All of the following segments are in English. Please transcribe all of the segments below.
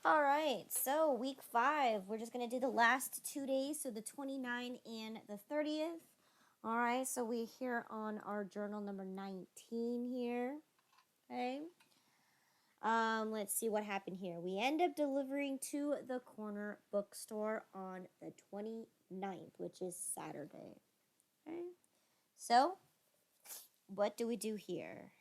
All right, so week 5, we're just going to do the last 2 days, so the 29th and the 30th. All right, so we're here on our journal number 19 here. Okay. Let's see what happened here. We end up delivering to the corner bookstore on the 29th, which is Saturday. Okay. So, what do we do here?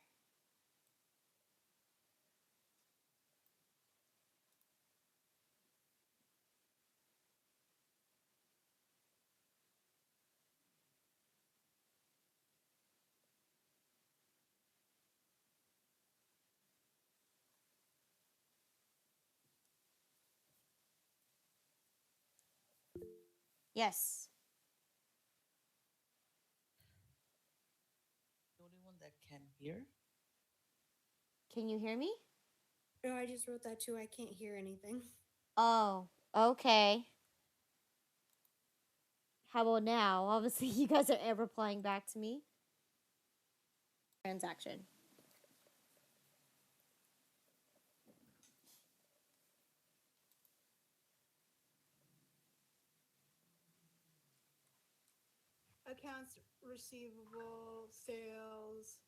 Yes. The only one that can hear. Can you hear me? No, I just wrote that too. I can't hear anything. Oh, okay. How about now? Obviously, you guys are replying back to me. Transaction. Accounts receivable, sales,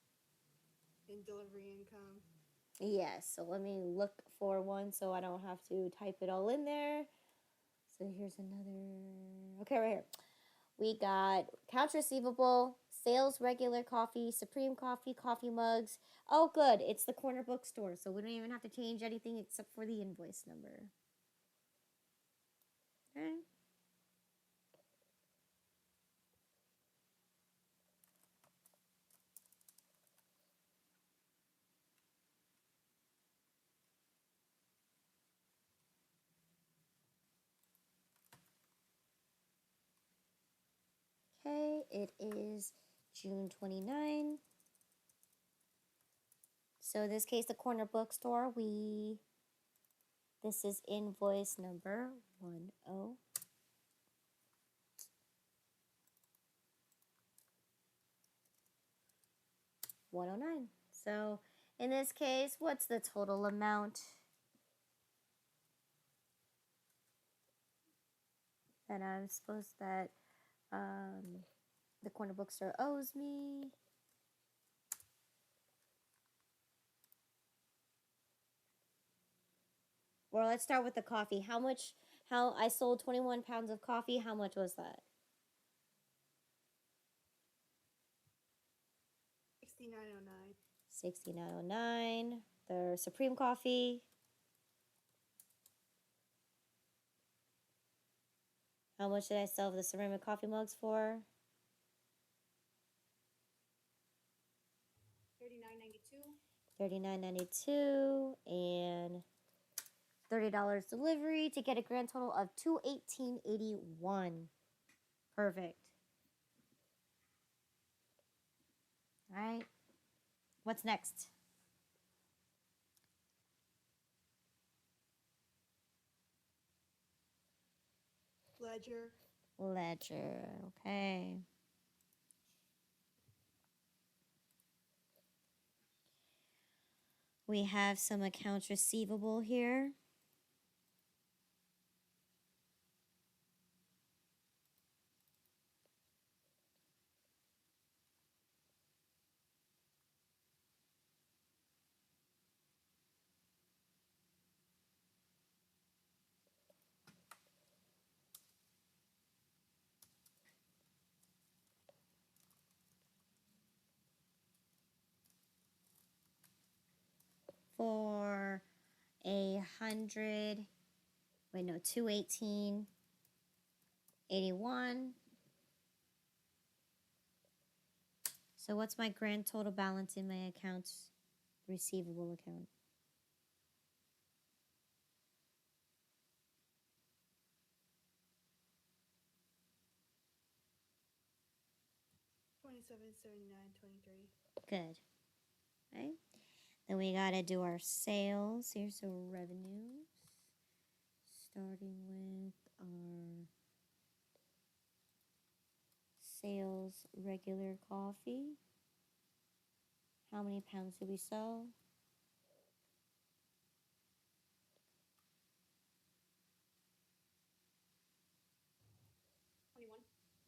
and delivery income. Yes, so let me look for one so I don't have to type it all in there. So here's another. Okay, right here. We got accounts receivable, sales, regular coffee, supreme coffee, coffee mugs. Oh, good. It's the corner bookstore, so we don't even have to change anything except for the invoice number. Okay. Okay, it is June 29. So in this case, the corner bookstore, this is invoice number 109. So in this case, what's the total amount that I'm supposed that the corner bookstore owes me? Well, let's start with the coffee. How I sold 21 pounds of coffee. How much was that? 6909. 69.09. The supreme coffee. How much did I sell the ceramic coffee mugs for? 39.92. $39.92 and $30 delivery to get a grand total of $218.81. Perfect. All right. What's next? Ledger. Ledger. Okay. We have some accounts receivable here. For 218.81. So what's my grand total balance in my accounts receivable account? 27.79.23. Good. Okay. Then we gotta do our sales. Here's the revenues. Starting with our sales regular coffee. How many pounds did we sell?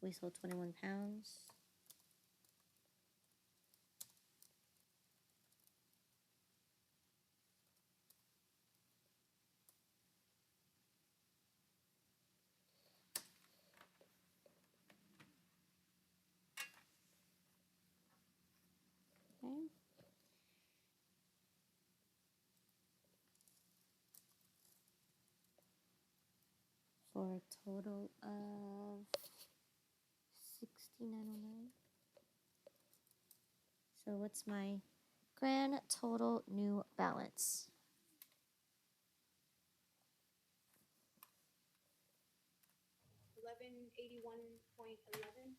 We sold 21 pounds. Okay. For a total of 6909. So what's my grand total new balance? 1181.11.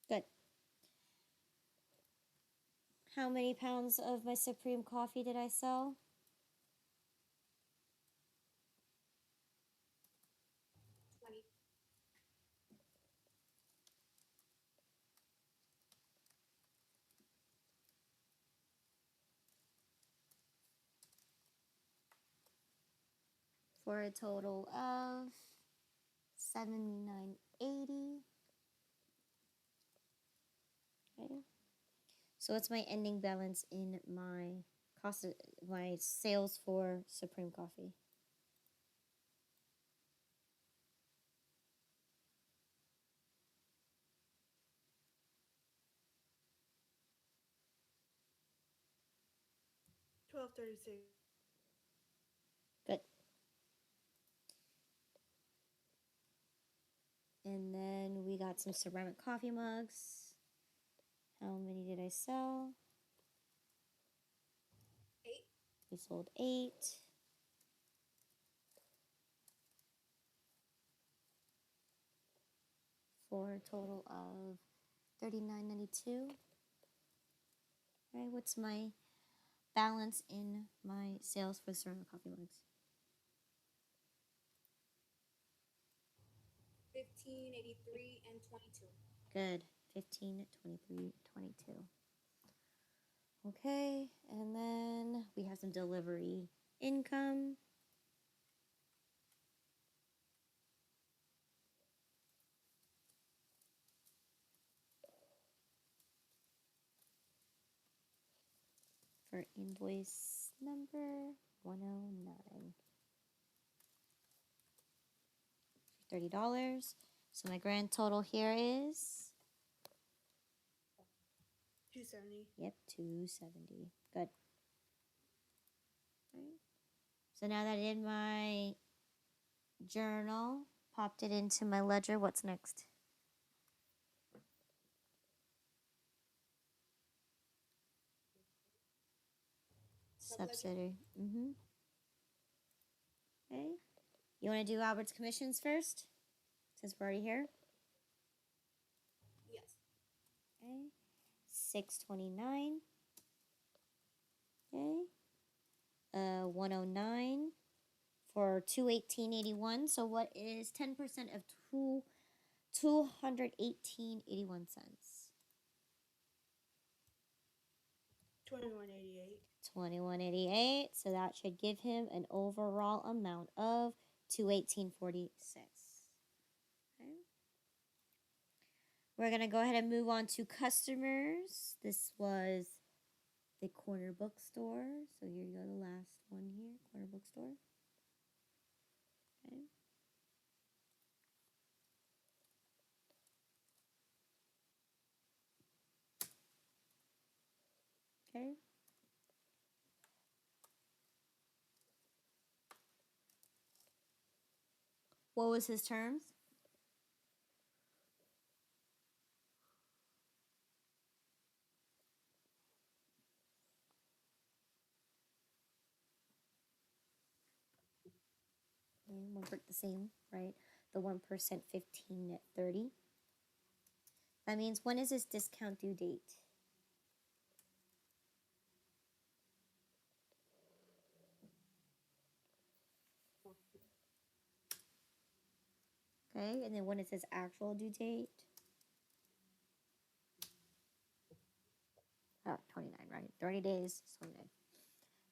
Good. How many pounds of my Supreme coffee did I sell? 20. For a total of 7980. Okay. So what's my ending balance in my cost of my sales for Supreme Coffee? $12.36. Good. And then we got some ceramic coffee mugs. How many did I sell? 8. We sold 8. For a total of $39.92. All right, what's my balance in my sales for ceramic coffee mugs? 1583 and 22. Good. 15, 23, 22. Okay, and then we have some delivery income. For invoice number 109. $30. So my grand total here is 270. yep, 270. Good. Right. So now that in my journal, popped it into my ledger, what's next? Subsidiary. Mm-hmm. Okay. You want to do Albert's commissions first? Since we're already here. Yes. Okay. 629. Okay. 109 for 218.81. So what is 10% of 218.81 cents? 2188. 2188. So that should give him an overall amount of 218.46. Okay. We're gonna go ahead and move on to customers. This was the corner bookstore. So here you go, the last one here, corner bookstore. Okay. Okay. What was his terms? And one for the same, right? The 1%, 15.30. That means when is his discount due date? Okay, and then when is his actual due date? 29, right? 30 days, 29.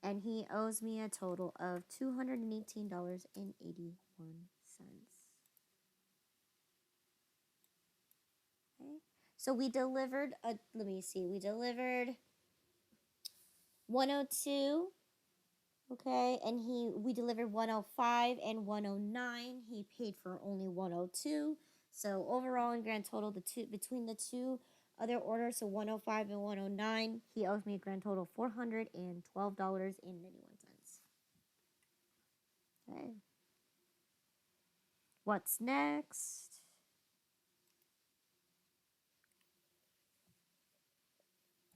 And he owes me a total of $218.81. Okay. So we delivered let me see. We delivered 102, okay? And we delivered 105 and 109. He paid for only 102. So overall in grand total between the two other orders, so 105 and 109, he owes me a grand total of $412.91. Okay. What's next?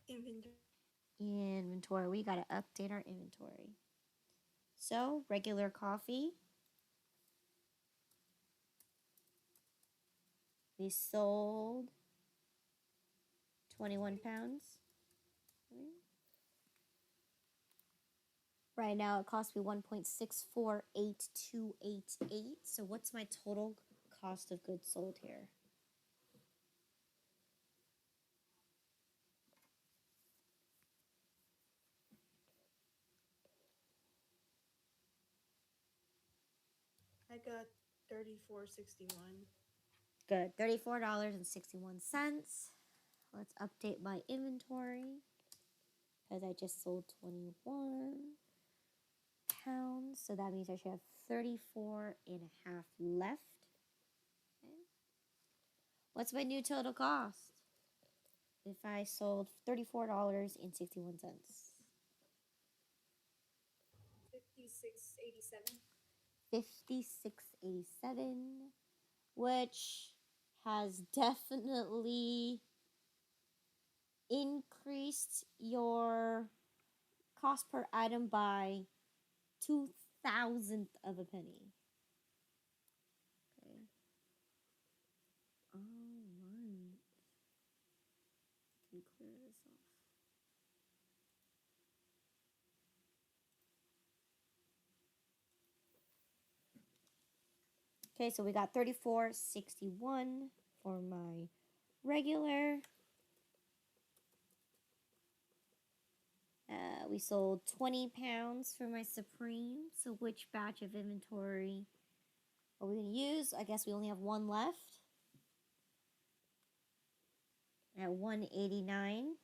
Inventory. Inventory. We got to update our inventory. So, regular coffee. We sold 21 pounds. Right now, it costs me 1.648288. So, what's my total cost of goods sold here? I got 34.61. Good. $34.61. Let's update my inventory because I just sold 21 pounds. So that means I should have 34 and a half left. Okay. What's my new total cost? If I sold $34.61. 56.87. 56.87, which has definitely increased your cost per item by 2,000th of a penny. Okay. All right. Can clear this off. Okay, so we got 34.61 for my regular. We sold 20 pounds for my Supreme. So which batch of inventory are we going to use? I guess we only have one left at 189.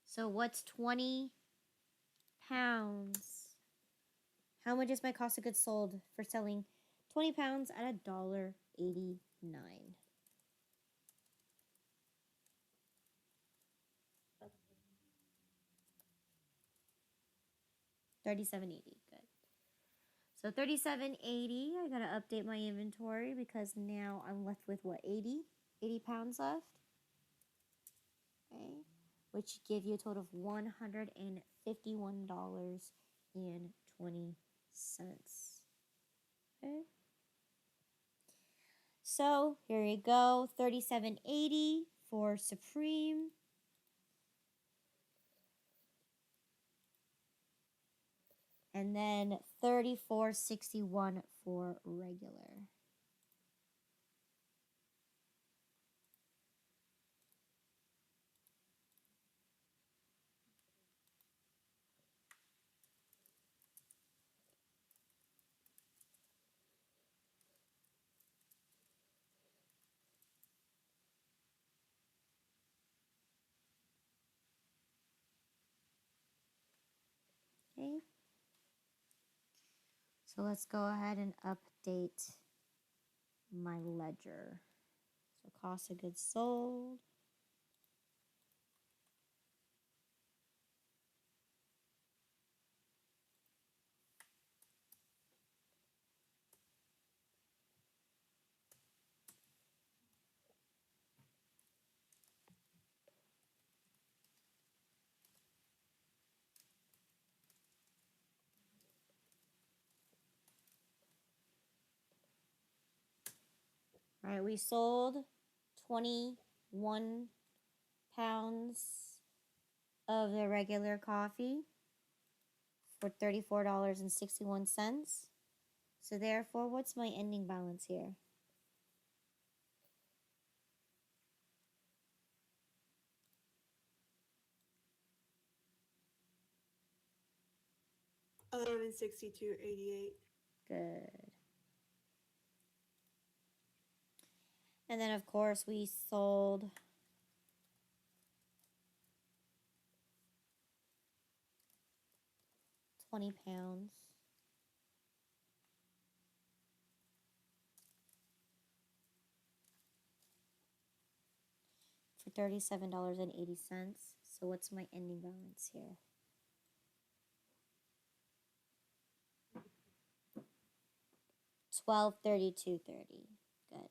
So what's 20 pounds? How much is my cost of goods sold for selling 20 pounds at $1.89? 37.80. Good. So 37.80. I gotta update my inventory because now I'm left with what, 80 pounds left. Okay, which give you a total of $151.20. Okay. So here you go, 37.80 for Supreme. And then 34.61 for regular. Okay. So let's go ahead and update my ledger. So cost of goods sold. All right, we sold 21 pounds of the regular coffee for $34.61. So therefore, what's my ending balance here? 1162.88. Good. And then, of course, we sold £20 for $37.80. So what's my ending balance here? $12.32.30. Good.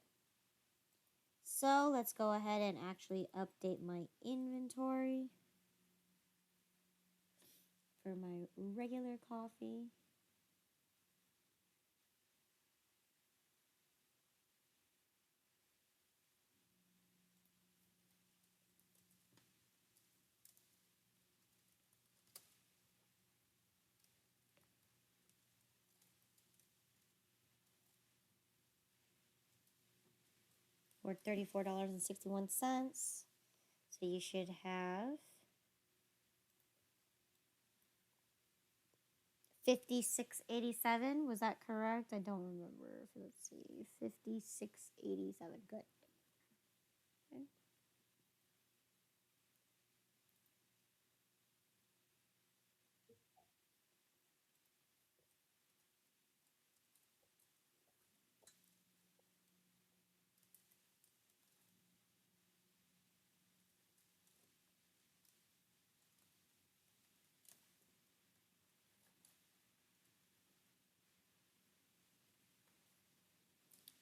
So let's go ahead and actually update my inventory for my regular coffee. For $34.61. So you should have 56.87. Was that correct? I don't remember. Let's see. 56.87. Good. Okay.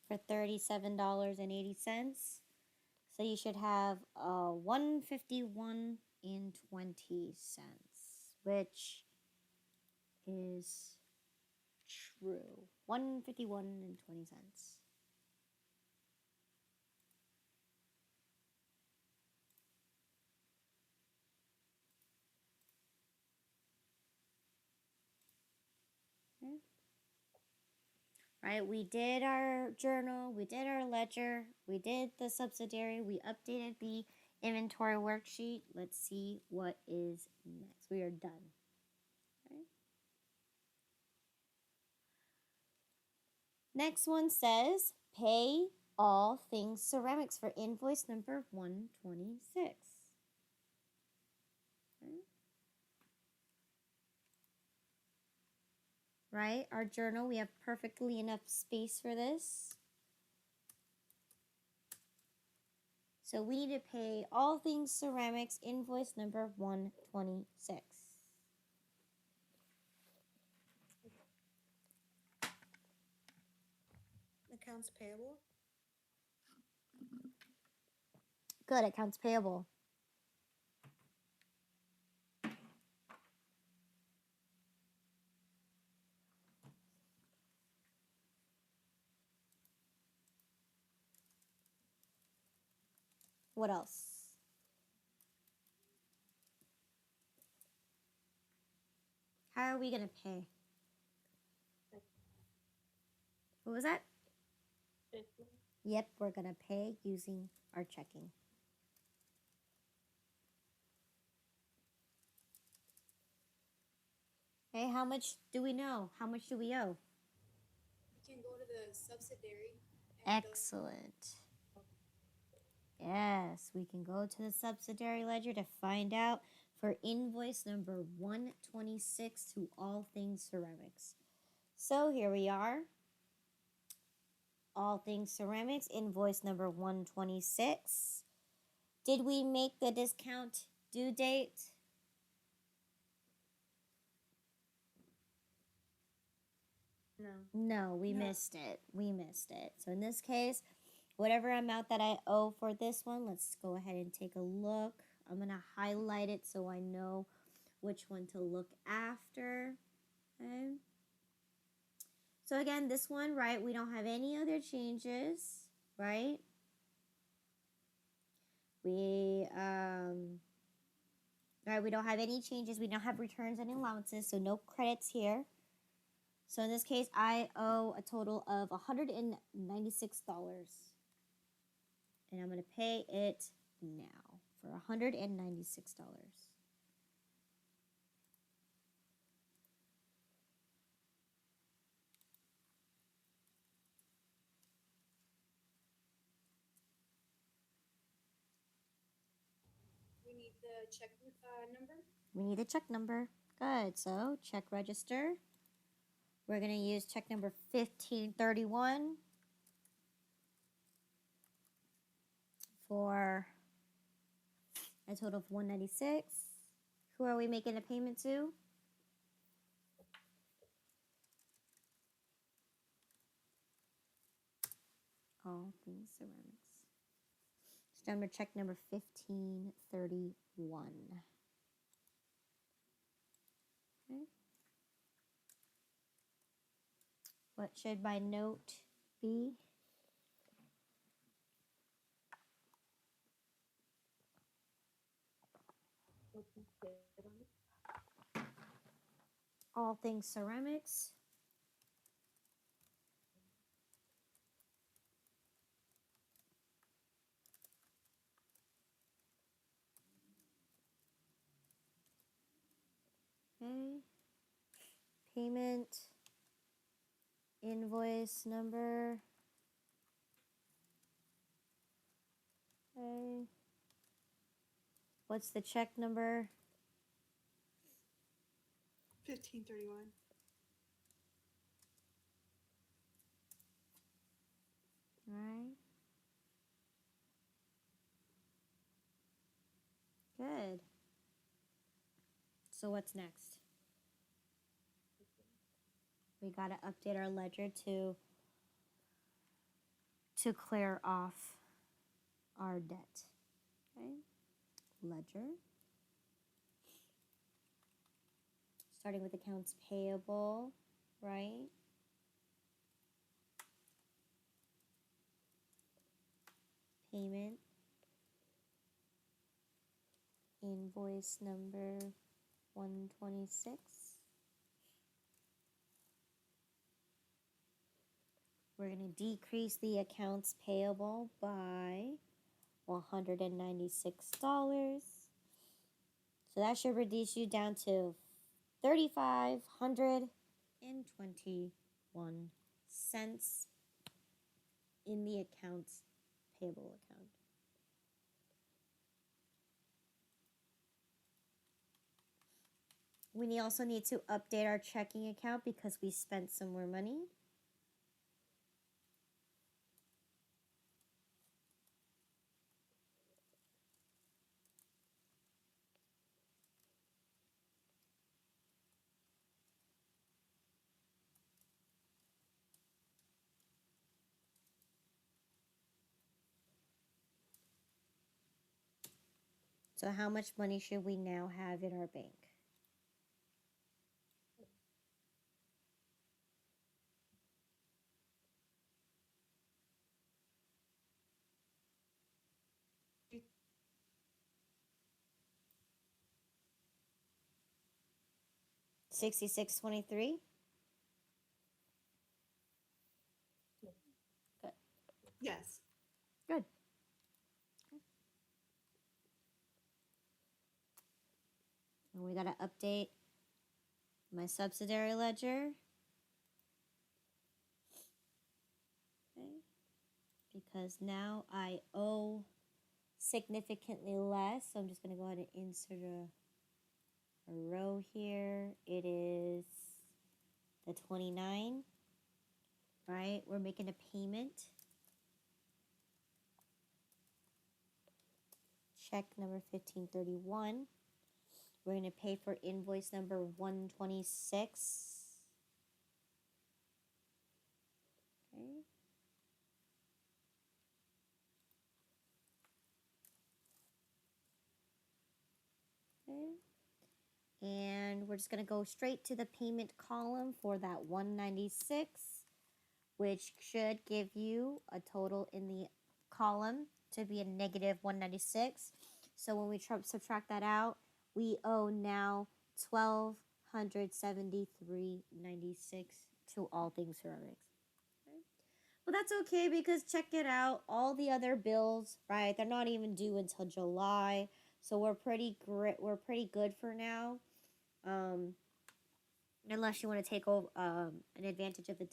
For $37.80. So you should have 151 and 20 cents, which is true. 151 and 20 cents. Okay. Right, we did our journal, we did our ledger, we did the subsidiary, we updated the inventory worksheet. Let's see what is next. We are done. Okay. Next one says pay all things ceramics for invoice number 126. Okay. Right, our journal, we have perfectly enough space for this. So we need to pay all things ceramics invoice number 126. Accounts payable. Good, accounts payable. What else? How are we going to pay? What was that? Yep, we're going to pay using our checking. Hey, how much do we know? How much do we owe? You can go to the subsidiary. Excellent. Yes, we can go to the subsidiary ledger to find out for invoice number 126 to all things ceramics. So here we are. All things ceramics, invoice number 126. Did we make the discount due date? No, we missed it. We missed it. So in this case, whatever amount that I owe for this one, let's go ahead and take a look. I'm going to highlight it so I know which one to look after. Okay. So again, this one, right, we don't have any other changes, right? Right, we don't have any changes. We don't have returns and allowances, so no credits here. So in this case, I owe a total of $196. And I'm going to pay it now for $196. the check number. We need a check number. Good. So check register. We're going to use check number 1531 for a total of $196. Who are we making a payment to? All Things Ceramics. Number check number 1531. Okay. What should my note be? All Things Ceramics. Okay. Payment. Invoice number. Okay. What's the check number? 1531. All right. Good. So what's next? We got to update our ledger to clear off our debt. Okay. Ledger. Starting with accounts payable, right? Payment. Invoice number 126. We're going to decrease the accounts payable by $196. So that should reduce you down to $3,521 in the accounts payable account. We also need to update our checking account because we spent some more money. So how much money should we now have in our bank? $66.23. Good. Yes. Good. And we gotta update my subsidiary ledger. Okay. Because now I owe significantly less. So I'm just gonna go ahead and insert a row here. It is the 29, right? We're making a payment. Check number 1531. We're going to pay for invoice number 126. Okay. Okay. And we're just going to go straight to the payment column for that 196, which should give you a total in the column to be a negative 196. So when we subtract that out, we owe now $1,273.96 to All Things Ceramics. Okay. But that's okay because check it out. All the other bills, right? They're not even due until July, so we're pretty great. We're pretty good for now. Unless you want to take over an advantage of the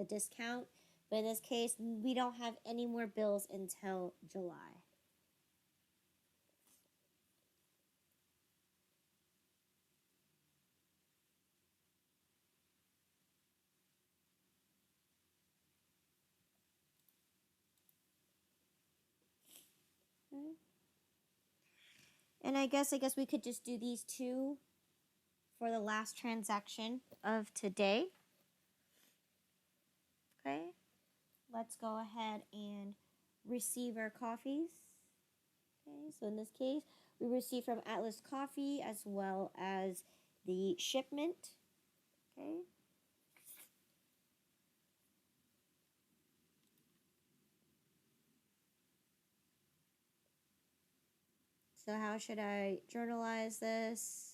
discount. But in this case, we don't have any more bills until July. And I guess we could just do these two for the last transaction of today. Okay, let's go ahead and receive our coffees. Okay, so in this case, we received from Atlas Coffee as well as the shipment. Okay. So how should I journalize this?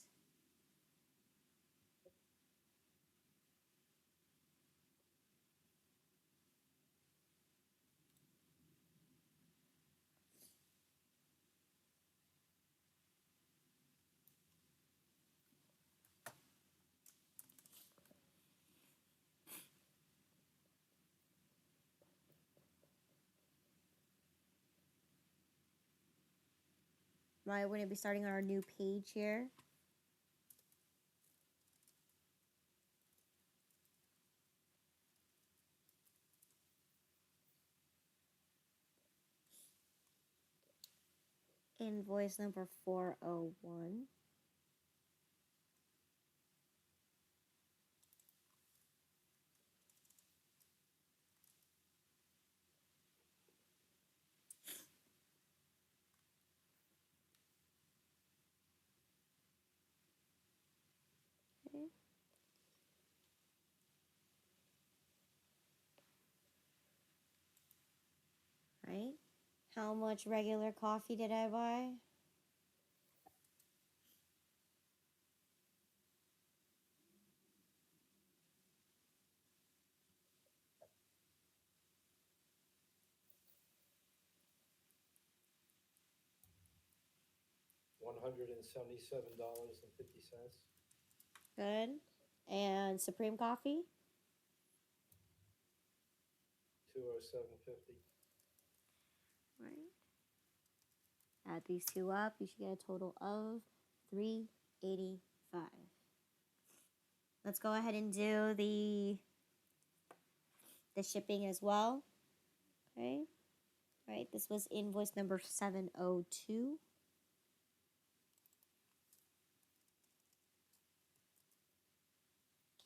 We're going to be starting on our new page here. Invoice number 401. Okay. Right. How much regular coffee did I buy? $177.50. Good. And Supreme Coffee? 207.50. Right. Add these two up, you should get a total of $385. Let's go ahead and do the shipping as well. Okay. Right. This was invoice number 702.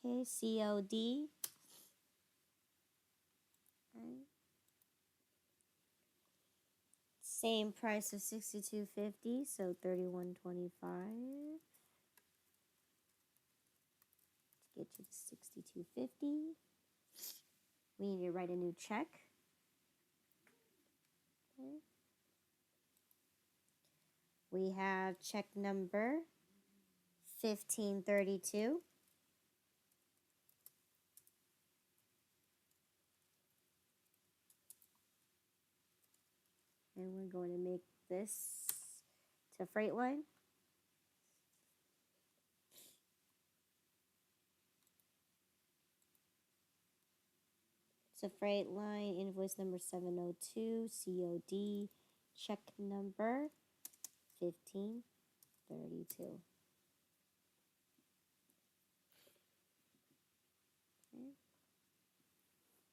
Okay, COD. Right. Same price of $62.50, so $31.25. To get you to $62.50. We need to write a new check. Okay. We have check number 1532. And we're going to make this to Freightline. So Freightline, invoice number 702, COD, check number 1532. Okay.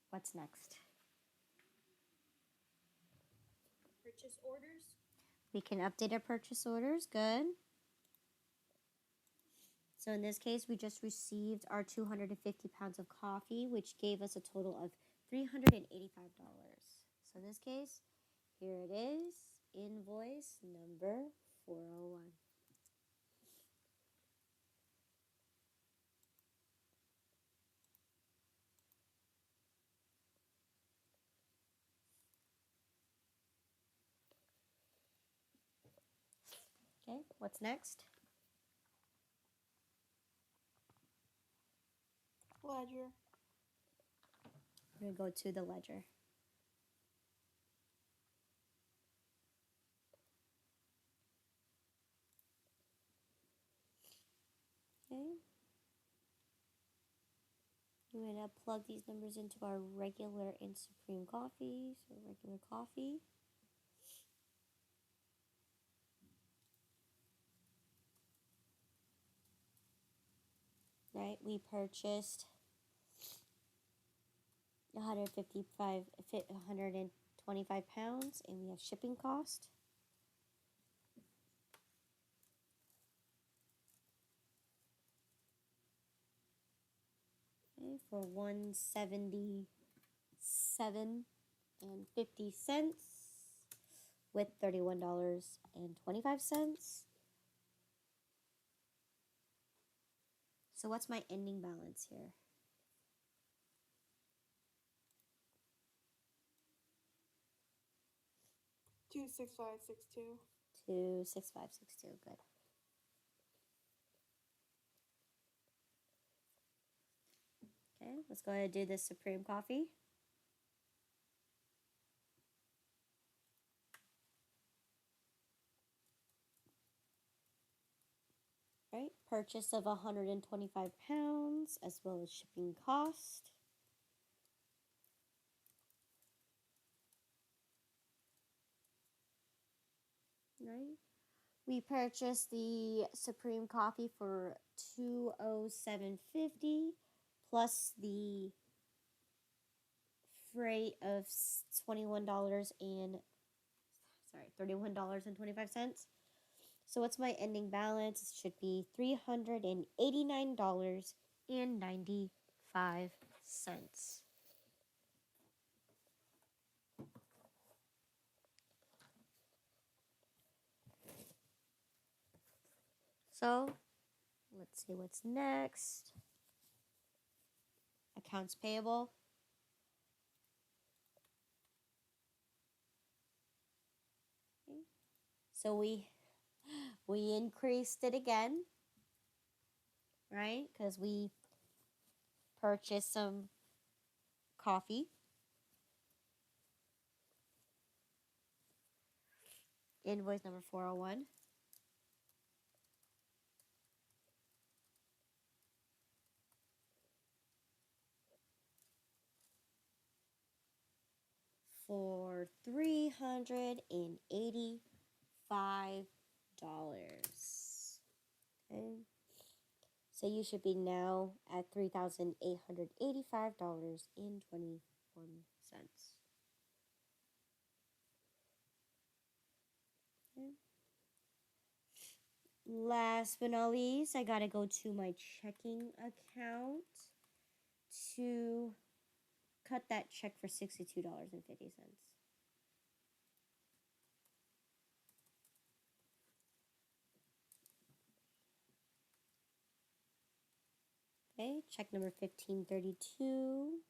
What's next? Purchase orders. We can update our purchase orders. Good. So in this case, we just received our 250 pounds of coffee, which gave us a total of $385. So in this case, here it is, invoice number 401. Okay, what's next? Ledger. We're going to go to the ledger. Okay. We're going to plug these numbers into our regular and supreme coffee. So regular coffee. Right, we purchased 125 pounds, and we have shipping cost. Okay, for $177.50 with $31.25. So what's my ending balance here? 26562. 26562. Good. Okay, let's go ahead and do this Supreme Coffee. Right, purchase of 125 pounds as well as shipping cost. Right, we purchased the Supreme Coffee for $207.50 plus the freight of $31.25. So what's my ending balance? It should be $389.95. So let's see what's next. Accounts payable. Okay. So we increased it again, right? Because we purchased some coffee. Invoice number 401. For $385. Okay. So you should be now at $3,885.21. Okay. Last but not least, I gotta go to my checking account to cut that check for $62.50. Okay, check number 1532,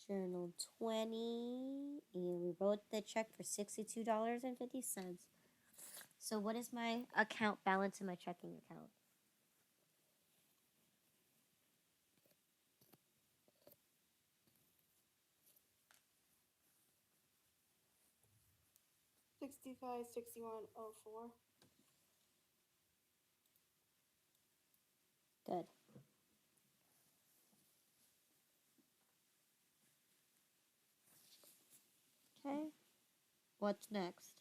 journal 20, and we wrote the check for $62.50. So what is my account balance in my checking account? $65.6104. Good. Okay, what's next?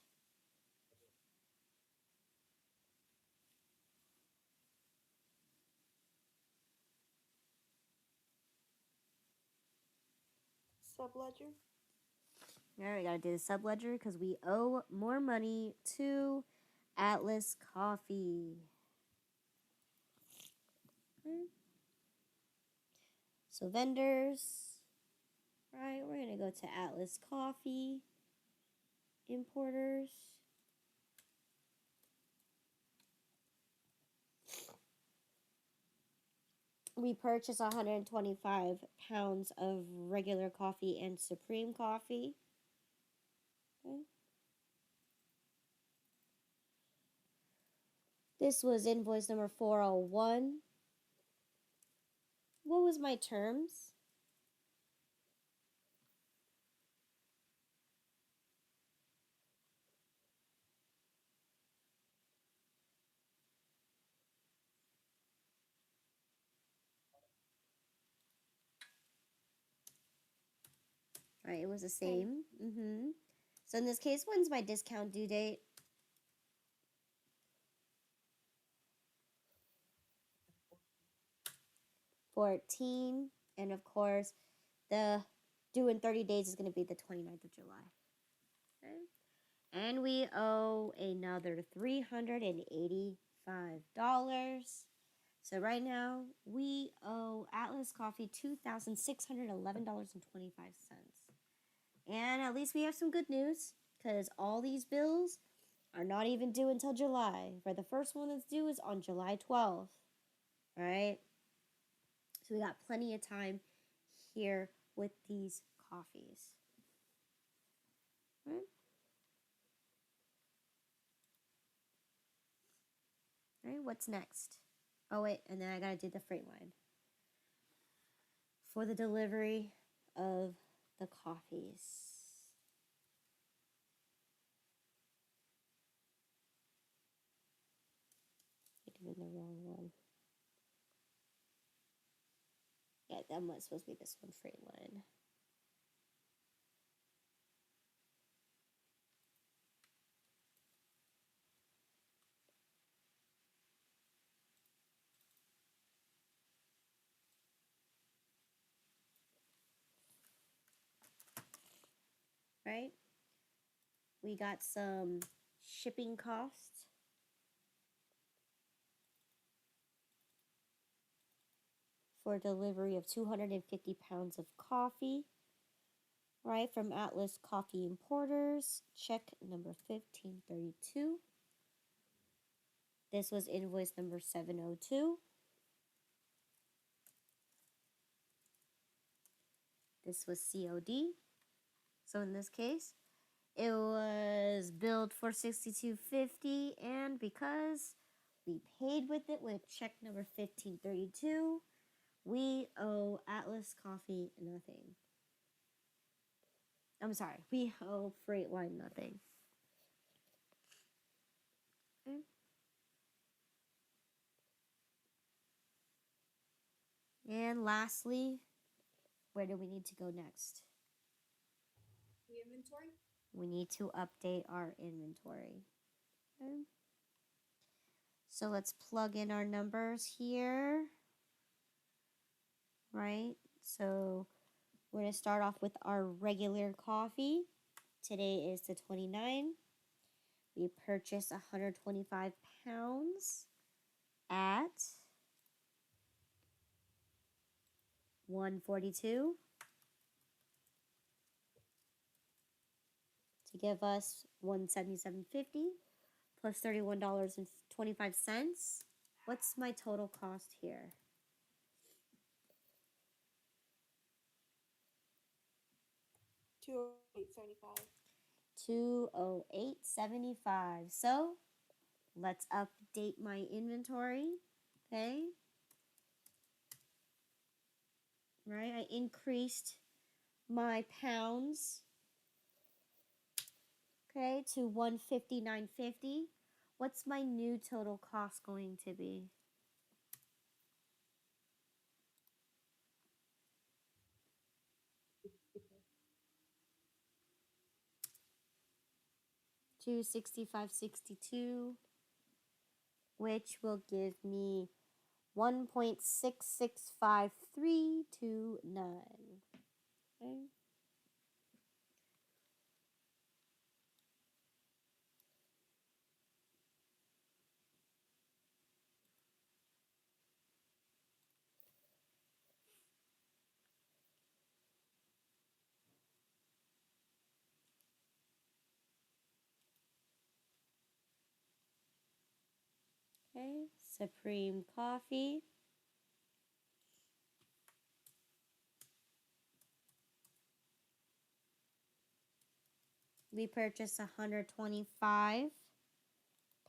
Subledger. All right, we gotta do the subledger because we owe more money to Atlas Coffee. Okay. So vendors, right? We're gonna go to Atlas Coffee. Importers. We purchased 125 pounds of regular coffee and Supreme Coffee. Okay. This was invoice number 401. What was my terms? All right, it was the same. So in this case, when's my discount due date? 14. And of course, the due in 30 days is going to be the 29th of July. Okay. And we owe another $385. So right now we owe Atlas Coffee $2,611.25. And at least we have some good news because all these bills are not even due until July. For the first one that's due is on July 12th. All right. So we got plenty of time here with these coffees. All right. All right, what's next? Oh, wait, and then I gotta do the freight line for the delivery of the coffees. I did the wrong one. Yeah, that was supposed to be this one, freight line. Right? We got some shipping costs. For delivery of 250 pounds of coffee, right, from Atlas Coffee Importers, check number 1532. This was invoice number 702. This was COD. So in this case, it was billed for $62.50, and because we paid with it with check number 1532, we owe Atlas Coffee nothing. I'm sorry, we owe Freightline nothing. Okay. And lastly, where do we need to go next? The inventory? We need to update our inventory. Okay. So let's plug in our numbers here. Right? So we're going to start off with our regular coffee. Today is the 29th. We purchased 125 pounds at $142 to give us $177.50 plus $31.25. What's my total cost here? $208.75. So let's update my inventory. Okay. Right, I increased my pounds, okay, to 159.50. What's my new total cost going to be? $265.62, which will give me 1.665329. Okay. Okay. Supreme Coffee. We purchased 125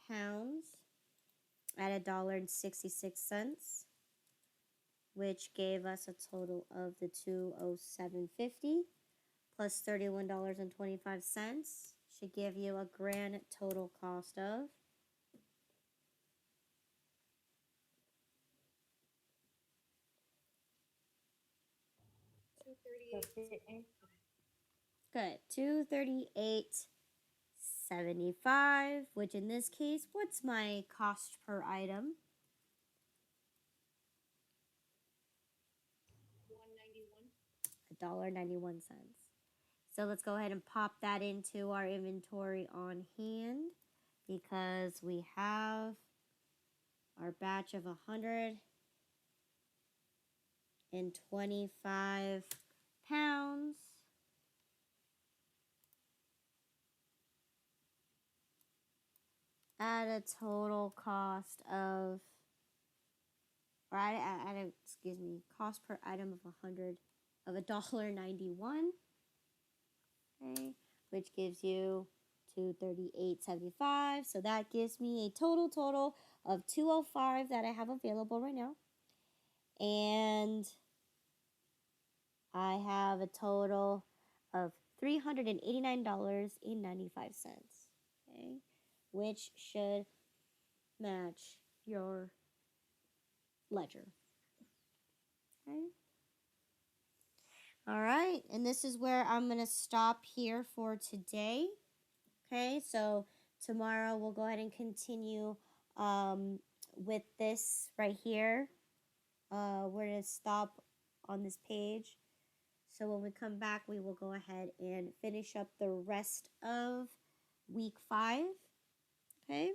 pounds at $1.66, which gave us a total of the $207.50 plus $31.25 should give you a grand total cost of good $238.75, which in this case, what's my cost per item? $1.91. So let's go ahead and pop that into our inventory on hand because we have our batch of 125 pounds. At a total cost of, cost per item of $1.91. Okay, which gives you $238.75. So that gives me a total of $205 that I have available right now. And I have a total of $389.95. Okay, which should match your ledger. Okay. All right, and this is where I'm going to stop here for today. Okay, so tomorrow we'll go ahead and continue with this right here. We're going to stop on this page. So when we come back, we will go ahead and finish up the rest of week 5. Okay.